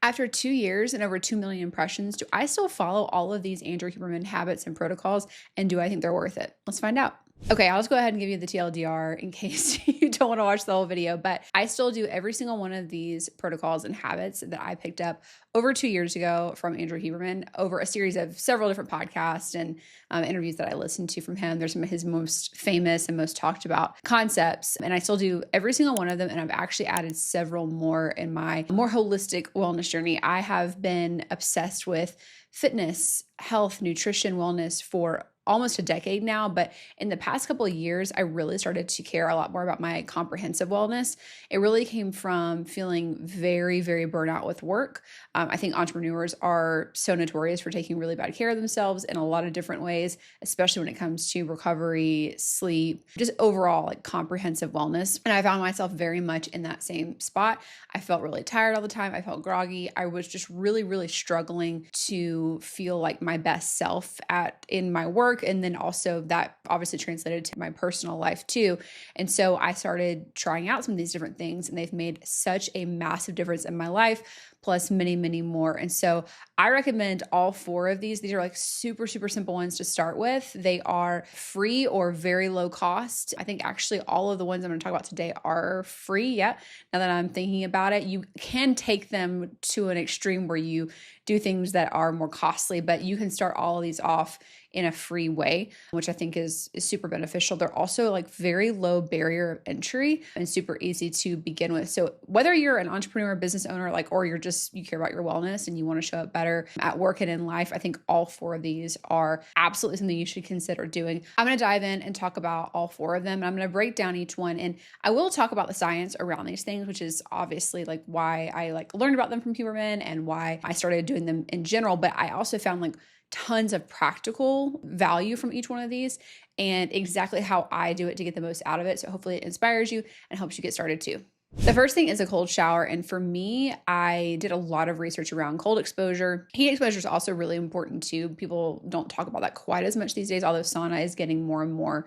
After 2 years and over 2 million impressions, do I still follow all of these Andrew Huberman habits and protocols? And do I think they're worth it? Let's find out. Okay, I'll just go ahead and give you the TLDR in case you don't want to watch the whole video, but I still do every single one of these protocols and habits that I picked up over 2 years ago from Andrew Huberman over a series of several different podcasts and interviews that I listened to from him. There's some of his most famous and most talked about concepts, and I still do every single one of them, and I've actually added several more in my more holistic wellness journey. I have been obsessed with fitness, health, nutrition, wellness for almost a decade now, but in the past couple of years, I really started to care a lot more about my comprehensive wellness. It really came from feeling very, very burnt out with work. I think entrepreneurs are so notorious for taking really bad care of themselves in a lot of different ways, especially when it comes to recovery, sleep, just overall like comprehensive wellness. And I found myself very much in that same spot. I felt really tired all the time. I felt groggy. I was just really, really struggling to feel like my best self in my work. And then also that obviously translated to my personal life too. And so I started trying out some of these different things, and they've made such a massive difference in my life, plus many, many more. And so I recommend all four of these. These are like super, super simple ones to start with. They are free or very low cost. I think actually all of the ones I'm going to talk about today are free. Yeah. Now that I'm thinking about it, you can take them to an extreme where you do things that are more costly, but you can start all of these off in a free way, which I think is super beneficial. They're also like very low barrier of entry and super easy to begin with. So whether you're an entrepreneur, business owner, or you care about your wellness and you want to show up better at work and in life, I think all four of these are absolutely something you should consider doing. I'm going to dive in and talk about all four of them. And I'm going to break down each one. And I will talk about the science around these things, which is obviously like why I learned about them from Huberman and why I started doing them in general. But I also found tons of practical value from each one of these and exactly how I do it to get the most out of it. So hopefully it inspires you and helps you get started too. The first thing is a cold shower. And for me, I did a lot of research around cold exposure. Heat exposure is also really important too. People don't talk about that quite as much these days, although sauna is getting more and more,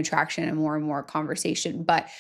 traction and more conversation. But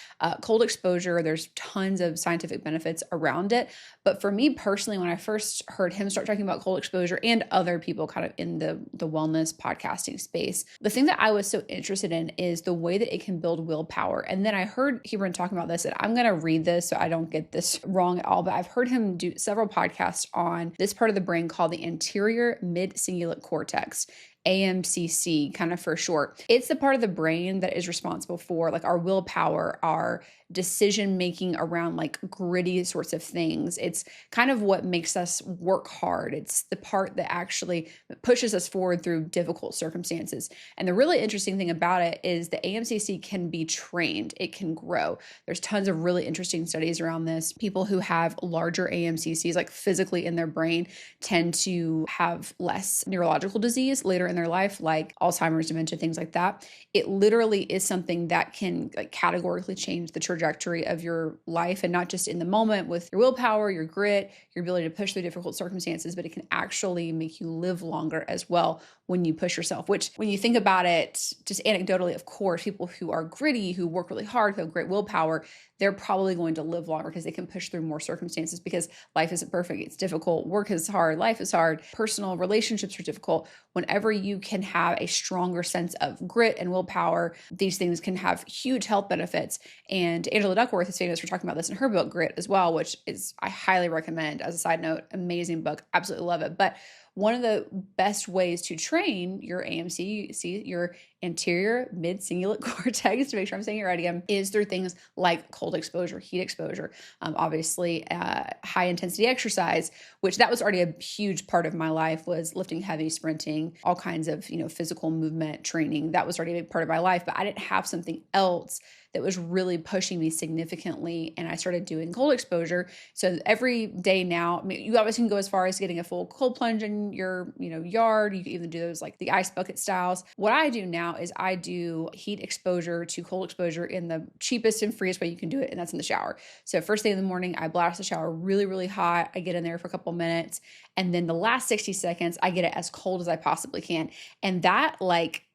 cold exposure, there's tons of scientific benefits around it. But for me personally, when I first heard him start talking about cold exposure and other people kind of in the wellness podcasting space, the thing that I was so interested in is the way that it can build willpower. And then I heard Huberman talking about this, and I'm going to read this so I don't get this wrong at all, but I've heard him do several podcasts on this part of the brain called the anterior mid-cingulate cortex. AMCC, kind of for short. It's the part of the brain that is responsible for our willpower, our decision making around gritty sorts of things. It's kind of what makes us work hard. It's the part that actually pushes us forward through difficult circumstances. And the really interesting thing about it is the AMCC can be trained. It can grow. There's tons of really interesting studies around this. People who have larger AMCCs, physically in their brain, tend to have less neurological disease later in their life, like Alzheimer's, dementia, things like that. It literally is something that can categorically change the trajectory of your life, and not just in the moment with your willpower, your grit, your ability to push through difficult circumstances, but it can actually make you live longer as well when you push yourself, which when you think about it, just anecdotally, of course, people who are gritty, who work really hard, who have great willpower, they're probably going to live longer because they can push through more circumstances, because life isn't perfect. It's difficult. Work is hard. Life is hard. Personal relationships are difficult. Whenever you can have a stronger sense of grit and willpower, these things can have huge health benefits. And Angela Duckworth is famous for talking about this in her book, Grit, as well, which I highly recommend. As a side note, amazing book. Absolutely love it. But one of the best ways to train your AMC, your anterior mid-cingulate cortex, to make sure I'm saying it right again, is through things like cold exposure, heat exposure, obviously high intensity exercise, which that was already a huge part of my life, was lifting heavy, sprinting, all kinds of, physical movement training. That was already a big part of my life, but I didn't have something else that was really pushing me significantly. And I started doing cold exposure. So every day now, you obviously can go as far as getting a full cold plunge in your, yard. You can even do those the ice bucket styles. What I do now is I do heat exposure to cold exposure in the cheapest and freest way you can do it. And that's in the shower. So first thing in the morning, I blast the shower really, really hot. I get in there for a couple minutes. And then the last 60 seconds, I get it as cold as I possibly can. And that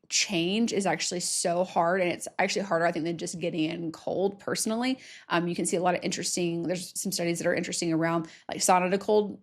change is actually so hard, and it's actually harder, I think, than just getting in cold personally. You can see a lot of there's some studies that are interesting around like sauna to cold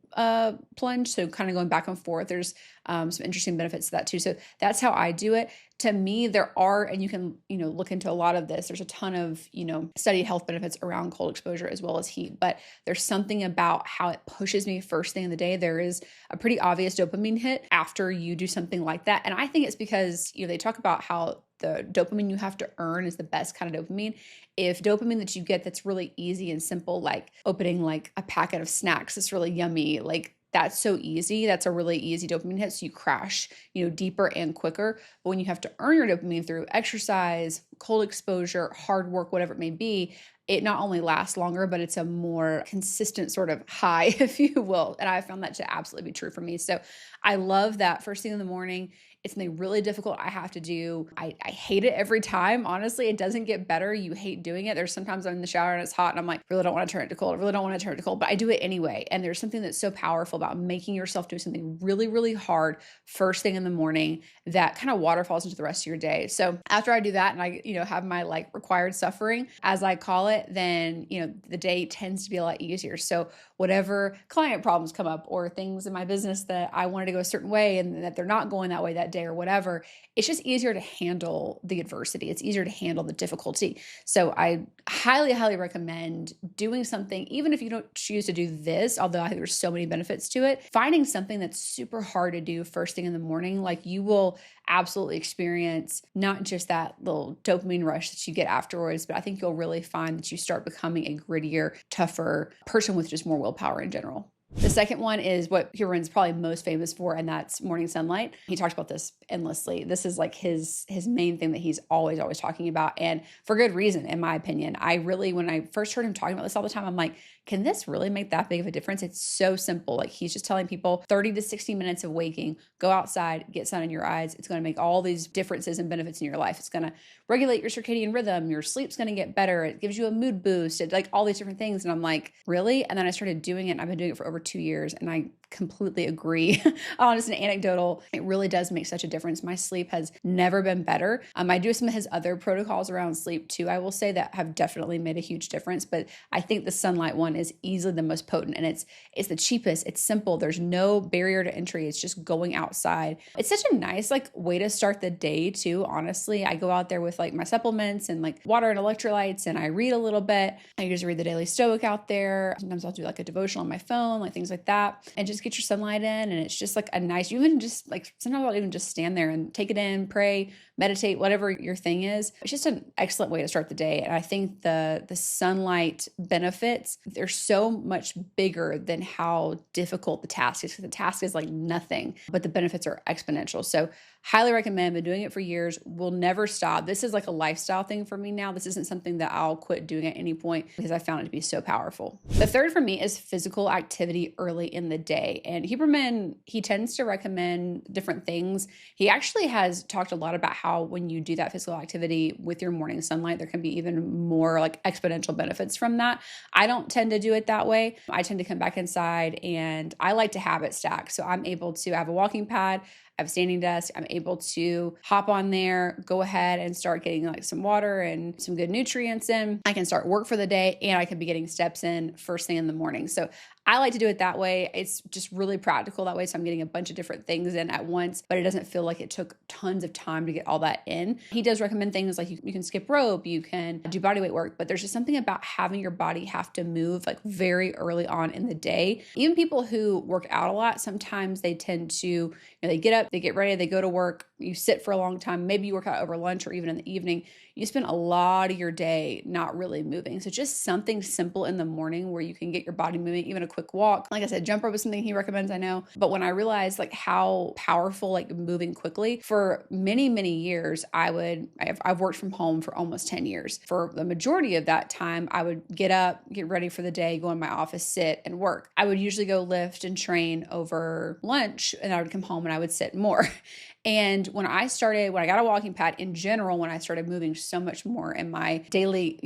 plunge. So kind of going back and forth, there's some interesting benefits to that too. So that's how I do it. To me, there are, and you can, look into a lot of this. There's a ton of, studied health benefits around cold exposure as well as heat, but there's something about how it pushes me first thing in the day. There is a pretty obvious dopamine hit after you do something like that. And I think it's because, they talk about how the dopamine you have to earn is the best kind of dopamine. If dopamine that you get that's really easy and simple, like opening like a packet of snacks that's really yummy, like that's so easy. That's a really easy dopamine hit. So you crash, deeper and quicker. But when you have to earn your dopamine through exercise, cold exposure, hard work, whatever it may be, it not only lasts longer, but it's a more consistent sort of high, if you will. And I found that to absolutely be true for me. So I love that first thing in the morning. It's something really difficult I have to do. I hate it every time. Honestly, it doesn't get better. You hate doing it. There's sometimes I'm in the shower and it's hot and I'm like, really don't want to turn it to cold. I really don't want to turn it to cold, but I do it anyway. And there's something that's so powerful about making yourself do something really, really hard first thing in the morning that kind of waterfalls into the rest of your day. So after I do that and I, have my like required suffering, as I call it, then, the day tends to be a lot easier. So whatever client problems come up or things in my business that I wanted to go a certain way and that they're not going that way that day or whatever, it's just easier to handle the adversity. It's easier to handle the difficulty. So I highly, highly recommend doing something, even if you don't choose to do this, although I think there's so many benefits to it, finding something that's super hard to do first thing in the morning. Like you will absolutely experience not just that little dopamine rush that you get afterwards, but I think you'll really find that you start becoming a grittier, tougher person with just more willpower in general. The second one is what Huberman's probably most famous for, and that's morning sunlight. He talks about this endlessly. This is like his main thing that he's always talking about, and for good reason, in my opinion. When I first heard him talking about this all the time, I'm like, can this really make that big of a difference? It's so simple. Like he's just telling people 30 to 60 minutes of waking, go outside, get sun in your eyes. It's going to make all these differences and benefits in your life. It's going to regulate your circadian rhythm. Your sleep's going to get better. It gives you a mood boost. It's like all these different things. And I'm like, really? And then I started doing it, and I've been doing it for over 2 years. And I completely agree. Honest and anecdotal, it really does make such a difference. My sleep has never been better. I do some of his other protocols around sleep too, I will say, that have definitely made a huge difference. But I think the sunlight one is easily the most potent, and it's the cheapest. It's simple. There's no barrier to entry. It's just going outside. It's such a nice way to start the day too. Honestly, I go out there with my supplements and water and electrolytes, and I read a little bit. I usually read the Daily Stoic out there. Sometimes I'll do a devotional on my phone, things like that, and just get your sunlight in. And it's just a nice, you even just sometimes I'll even just stand there and take it in, pray, meditate, whatever your thing is. It's just an excellent way to start the day. And I think the sunlight benefits, they're so much bigger than how difficult the task is, because the task is nothing, but the benefits are exponential. So highly recommend. Been doing it for years. Will never stop. This is a lifestyle thing for me now. This isn't something that I'll quit doing at any point, because I found it to be so powerful. The third for me is physical activity early in the day. And Huberman, he tends to recommend different things. He actually has talked a lot about how when you do that physical activity with your morning sunlight, there can be even more exponential benefits from that. I don't tend to do it that way. I tend to come back inside, and I like to habit stack. So I'm able to have a walking pad, I have a standing desk. I'm able to hop on there, go ahead and start getting some water and some good nutrients in. I can start work for the day, and I can be getting steps in first thing in the morning. So I like to do it that way. It's just really practical that way. So I'm getting a bunch of different things in at once, but it doesn't feel like it took tons of time to get all that in. He does recommend things like you can skip rope, you can do body weight work, but there's just something about having your body have to move very early on in the day. Even people who work out a lot, sometimes they tend to, they get up, they get ready, they go to work, you sit for a long time, maybe you work out over lunch or even in the evening. You spend a lot of your day not really moving. So just something simple in the morning where you can get your body moving, even a quick walk. Like I said, jump rope is something he recommends, I know. But when I realized how powerful moving quickly, for many, many years, I've worked from home for almost 10 years. For the majority of that time, I would get up, get ready for the day, go in my office, sit and work. I would usually go lift and train over lunch, and I would come home and I would sit more. And when I got a walking pad in general, when I started moving so much more in my daily,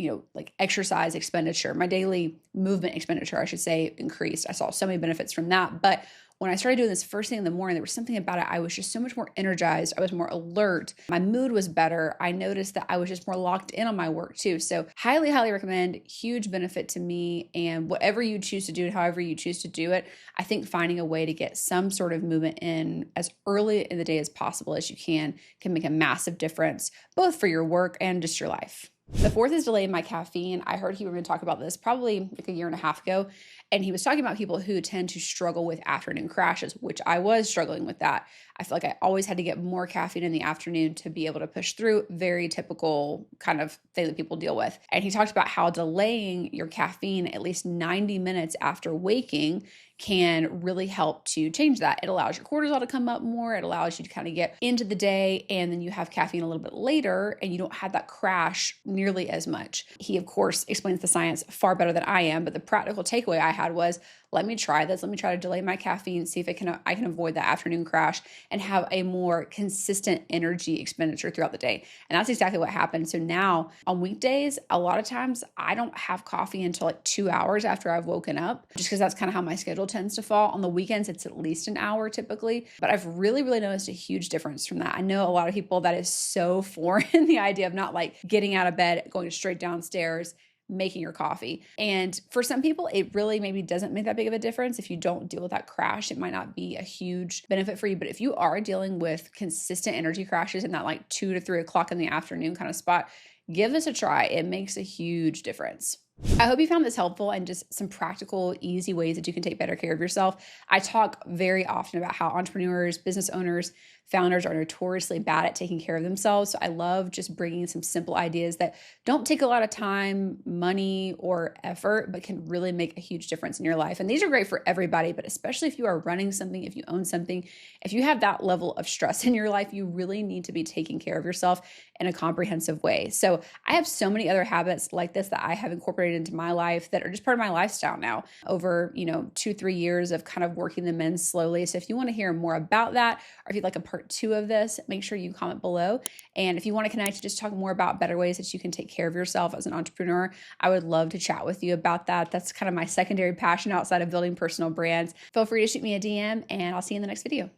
exercise expenditure, my daily movement expenditure, I should say, increased. I saw so many benefits from that. But when I started doing this first thing in the morning, there was something about it. I was just so much more energized. I was more alert. My mood was better. I noticed that I was just more locked in on my work too. So highly, highly recommend. Huge benefit to me. And whatever you choose to do and however you choose to do it, I think finding a way to get some sort of movement in as early in the day as possible as you can make a massive difference, both for your work and just your life. The fourth is delaying my caffeine. I heard Huberman talk about this probably like a year and a half ago. And he was talking about people who tend to struggle with afternoon crashes, which I was struggling with that. I feel like I always had to get more caffeine in the afternoon to be able to push through. Very typical kind of thing that people deal with. And he talked about how delaying your caffeine at least 90 minutes after waking can really help to change that. It allows your cortisol to come up more. It allows you to kind of get into the day, and then you have caffeine a little bit later and you don't have that crash nearly as much. He, of course, explains the science far better than I am, but the practical takeaway I had was, let me try this. Let me try to delay my caffeine, see if I can avoid that afternoon crash and have a more consistent energy expenditure throughout the day. And that's exactly what happened. So now on weekdays, a lot of times I don't have coffee until like 2 hours after I've woken up, just because that's kind of how my schedule tends to fall. On the weekends, it's at least an hour typically, but I've really, really noticed a huge difference from that. I know a lot of people that is so foreign, the idea of not like getting out of bed, going straight downstairs, making your coffee. And for some people, it really maybe doesn't make that big of a difference. If you don't deal with that crash, it might not be a huge benefit for you. But if you are dealing with consistent energy crashes in that like 2 to 3 o'clock in the afternoon kind of spot, give this a try. It makes a huge difference. I hope you found this helpful and just some practical, easy ways that you can take better care of yourself. I talk very often about how entrepreneurs, business owners, founders are notoriously bad at taking care of themselves. So I love just bringing some simple ideas that don't take a lot of time, money, or effort, but can really make a huge difference in your life. And these are great for everybody, but especially if you are running something, if you own something, if you have that level of stress in your life, you really need to be taking care of yourself in a comprehensive way. So I have so many other habits like this that I have incorporated into my life that are just part of my lifestyle now over, 2-3 years of kind of working them in slowly. So if you want to hear more about that, or if you'd like a part 2 of this, make sure you comment below. And if you want to connect, just talk more about better ways that you can take care of yourself as an entrepreneur, I would love to chat with you about that. That's kind of my secondary passion outside of building personal brands. Feel free to shoot me a DM, and I'll see you in the next video.